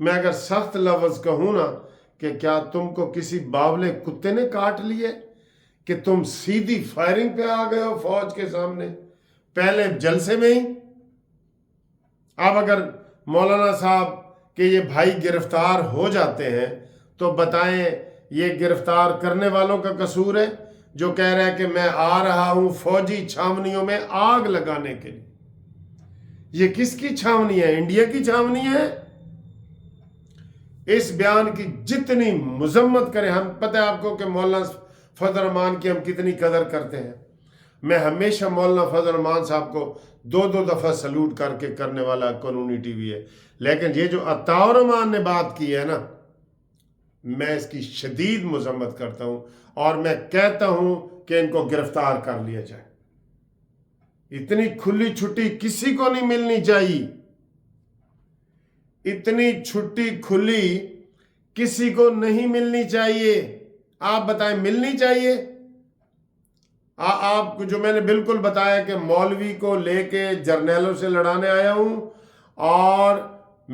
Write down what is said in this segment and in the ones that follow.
میں اگر سخت لفظ کہوں نا کہ کیا تم کو کسی باولے کتے نے کاٹ لیے کہ تم سیدھی فائرنگ پہ آ گئے ہو فوج کے سامنے پہلے جلسے میں ہی؟ اب اگر مولانا صاحب کہ یہ بھائی گرفتار ہو جاتے ہیں تو بتائیں یہ گرفتار کرنے والوں کا قصور ہے جو کہہ رہا ہے کہ میں آ رہا ہوں فوجی چھاونیوں میں آگ لگانے کے لیے؟ یہ کس کی چھاونی ہے؟ انڈیا کی چھاونی ہے؟ اس بیان کی جتنی مذمت کریں، ہم پتہ ہے آپ کو کہ مولانا فضل الرحمان کی ہم کتنی قدر کرتے ہیں. میں ہمیشہ مولانا فضل الرحمان صاحب کو دو دفعہ سلوٹ کر کے کرنے والا قانونی ٹی وی ہے، لیکن یہ جو عطاء الرحمان نے بات کی ہے نا، میں اس کی شدید مذمت کرتا ہوں اور میں کہتا ہوں کہ ان کو گرفتار کر لیا جائے. اتنی کھلی چھٹی کسی کو نہیں ملنی چاہیے، اتنی چھٹی کھلی کسی کو نہیں ملنی چاہیے. آپ بتائیں ملنی چاہیے؟ آپ کو جو میں نے بالکل بتایا کہ مولوی کو لے کے جرنیلوں سے لڑانے آیا ہوں اور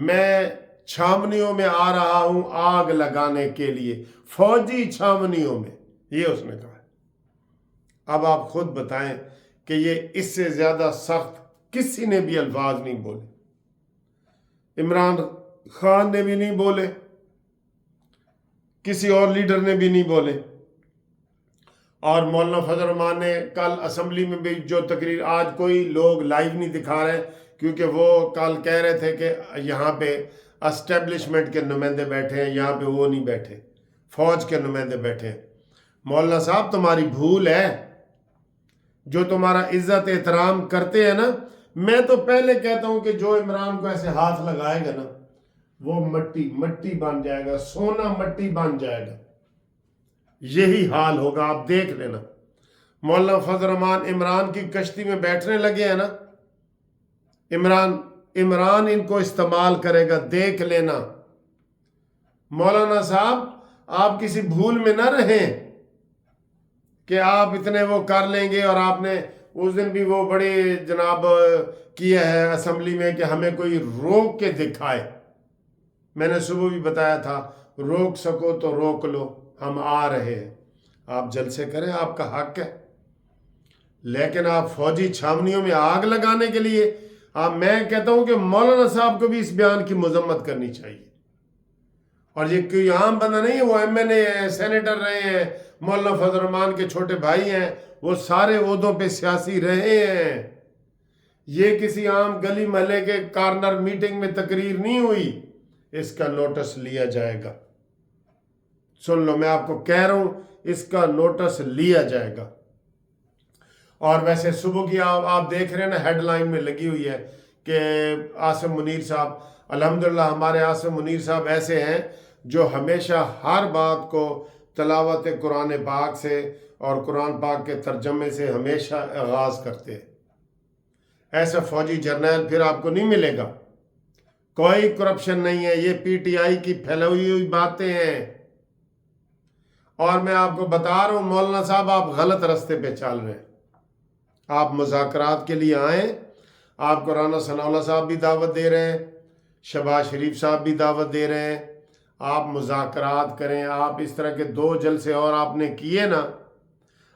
میں چھاونیوں میں آ رہا ہوں آگ لگانے کے لیے، فوجی چھاونیوں میں، یہ اس نے کہا. اب آپ خود بتائیں کہ یہ اس سے زیادہ سخت کسی نے بھی الفاظ نہیں بولے. عمران خان نے بھی نہیں بولے، کسی اور لیڈر نے بھی نہیں بولے. اور مولانا فضل الرحمان نے کل اسمبلی میں بھی جو تقریر، آج کوئی لوگ لائیو نہیں دکھا رہے کیونکہ وہ کل کہہ رہے تھے کہ یہاں پہ اسٹیبلشمنٹ کے نمائندے بیٹھے ہیں، یہاں پہ وہ نہیں بیٹھے، فوج کے نمائندے بیٹھے ہیں. مولانا صاحب تمہاری بھول ہے، جو تمہارا عزت احترام کرتے ہیں نا. میں تو پہلے کہتا ہوں کہ جو عمران کو ایسے ہاتھ لگائے گا نا وہ مٹی بن جائے گا، سونا مٹی بن جائے گا. یہی حال ہوگا، آپ دیکھ لینا. مولانا فضل الرحمان عمران کی کشتی میں بیٹھنے لگے ہیں نا، عمران ان کو استعمال کرے گا، دیکھ لینا. مولانا صاحب آپ کسی بھول میں نہ رہیں کہ آپ اتنے وہ کر لیں گے. اور آپ نے اس دن بھی وہ بڑی جناب کیا ہے اسمبلی میں کہ ہمیں کوئی روک کے دکھائے. میں نے صبح بھی بتایا تھا، روک سکو تو روک لو، ہم آ رہے ہیں. آپ جلسے کریں، آپ کا حق ہے، لیکن آپ فوجی چھاونیوں میں آگ لگانے کے لیے میں کہتا ہوں کہ مولانا صاحب کو بھی اس بیان کی مذمت کرنی چاہیے. اور یہ کوئی عام بندہ نہیں ہے، وہ ایم این اے ہیں، سینیٹر رہے ہیں، مولانا فضل الرحمان کے چھوٹے بھائی ہیں، وہ سارے عہدوں پہ سیاسی رہے ہیں. یہ کسی عام گلی محلے کے کارنر میٹنگ میں تقریر نہیں ہوئی. اس کا نوٹس لیا جائے گا. سن لو، میں آپ کو کہہ رہا ہوں اس کا نوٹس لیا جائے گا. اور ویسے صبح کی آپ دیکھ رہے ہیں نا، ہیڈ لائن میں لگی ہوئی ہے کہ عاصم منیر صاحب، الحمدللہ ہمارے عاصم منیر صاحب ایسے ہیں جو ہمیشہ ہر بات کو تلاوت قرآن پاک سے اور قرآن پاک کے ترجمے سے ہمیشہ آغاز کرتے ہیں. ایسا فوجی جرنیل پھر آپ کو نہیں ملے گا. کوئی کرپشن نہیں ہے، یہ پی ٹی آئی کی پھیلائی ہوئی باتیں ہیں. اور میں آپ کو بتا رہا ہوں مولانا صاحب آپ غلط رستے پہ چل رہے ہیں. آپ مذاکرات کے لیے آئیں. آپ کو رانا ثناء اللہ صاحب بھی دعوت دے رہے ہیں، شہباز شریف صاحب بھی دعوت دے رہے ہیں. آپ مذاکرات کریں. آپ اس طرح کے 2 جلسے اور آپ نے کیے نا،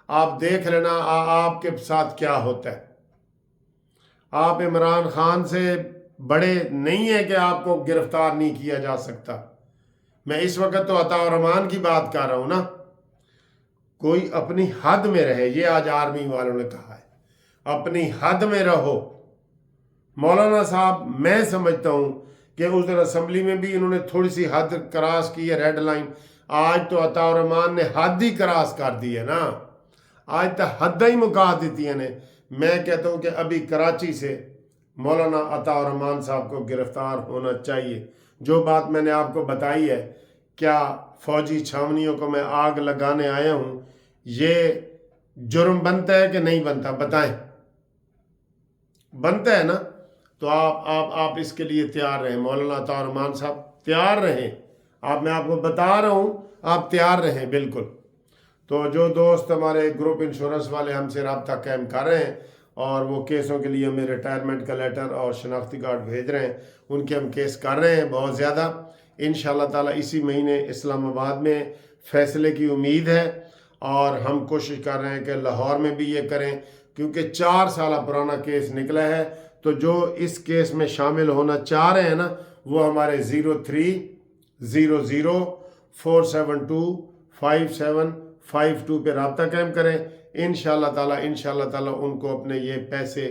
آپ دیکھ لینا آپ کے ساتھ کیا ہوتا ہے. آپ عمران خان سے بڑے نہیں ہیں کہ آپ کو گرفتار نہیں کیا جا سکتا. میں اس وقت تو عطاء الرحمان کی بات کر رہا ہوں نا. کوئی اپنی حد میں رہے، یہ آج آرمی والوں نے کہا ہے، اپنی حد میں رہو. مولانا صاحب میں سمجھتا ہوں کہ اس دن اسمبلی میں بھی انہوں نے تھوڑی سی حد کراس کی ہے، ریڈ لائن. آج تو عطاء الرحمان نے حد ہی کراس کر دی ہے نا، آج تو حد ہی مکا دیتی ہیں نے. میں کہتا ہوں کہ ابھی کراچی سے مولانا عطاء الرحمان صاحب کو گرفتار ہونا چاہیے. جو بات میں نے آپ کو بتائی ہے، کیا فوجی چھاونیوں کو میں آگ لگانے آیا ہوں، یہ جرم بنتا ہے کہ نہیں بنتا؟ بتائیں. بنتا ہے نا؟ تو آپ اس کے لیے تیار رہیں. مولانا عطاء الرحمان صاحب تیار رہیں. میں آپ کو بتا رہا ہوں، آپ تیار رہیں بالکل. تو جو دوست ہمارے گروپ انشورنس والے ہم سے رابطہ قائم کر رہے ہیں اور وہ کیسوں کے لیے ہمیں ریٹائرمنٹ کا لیٹر اور شناختی کارڈ بھیج رہے ہیں، ان کے ہم کیس کر رہے ہیں بہت زیادہ۔ انشاءاللہ تعالیٰ اسی مہینے اسلام آباد میں فیصلے کی امید ہے، اور ہم کوشش کر رہے ہیں کہ لاہور میں بھی یہ کریں، کیونکہ 4 سالہ پرانا کیس نکلا ہے۔ تو جو اس کیس میں شامل ہونا چاہ رہے ہیں نا، وہ ہمارے 030047255752 پہ رابطہ قائم کریں۔ انشاءاللہ تعالیٰ ان کو اپنے یہ پیسے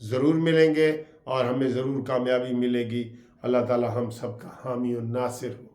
ضرور ملیں گے، اور ہمیں ضرور کامیابی ملے گی۔ اللہ تعالیٰ ہم سب کا حامی و ناصر ہو۔